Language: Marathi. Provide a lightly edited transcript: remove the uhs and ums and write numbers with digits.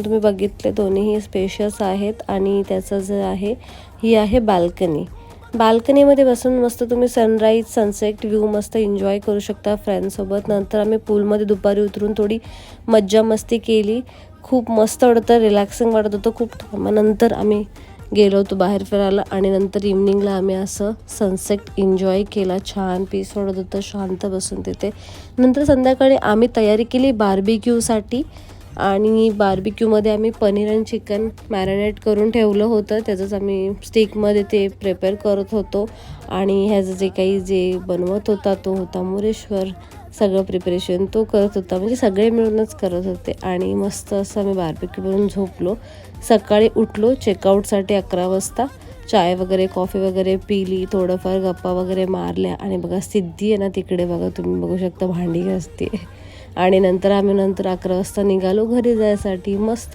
तुम्ही बघितले दोन्हीही स्पेशियस आहेत आणि त्याचं जे आहे ही आहे बाल्कनी. बाल्कनीमध्ये बसून मस्त तुम्ही सनराईज सनसेट व्ह्यू मस्त एन्जॉय करू शकता फ्रेंड्ससोबत. नंतर आम्ही पूलमध्ये दुपारी उतरून थोडी मज्जा मस्ती केली. खूप मस्त वाटतं, रिलॅक्सिंग वाटत होतं खूप. मग नंतर आम्ही गेलो होतो बाहेर फिरायला आणि नंतर इव्हनिंगला आम्ही असं सनसेट एन्जॉय केला. छान पीस वाटत होतं शांत बसून तिथे. नंतर संध्याकाळी आम्ही तयारी केली बार्बिक्यूसाठी आणि बार्बिक्यूमध्ये आम्ही पनीर आणि चिकन मॅरिनेट करून ठेवलं होतं. त्याचंच आम्ही स्टिकमध्ये ते प्रिपेअर करत होतो आणि ह्याचं जे बनवत होता तो होता मुरेश्वर. सगळं प्रिपरेशन तो करत होता, म्हणजे सगळे मिळूनच करत होते. आणि मस्त असं आम्ही बार्बिक्यू करून झोपलो. सकाळी उठलो चेकआउटसाठी 11 वाजता. चाय वगैरे कॉफी वगैरे पिली, थोडंफार गप्पा वगैरे मारल्या आणि बघा सिद्धी आहे ना तिकडे बघा, तुम्ही बघू शकता भांडी घासते. आणि नंतर आम्ही 11 वाजता निघालो घरी जायसाठी. मस्त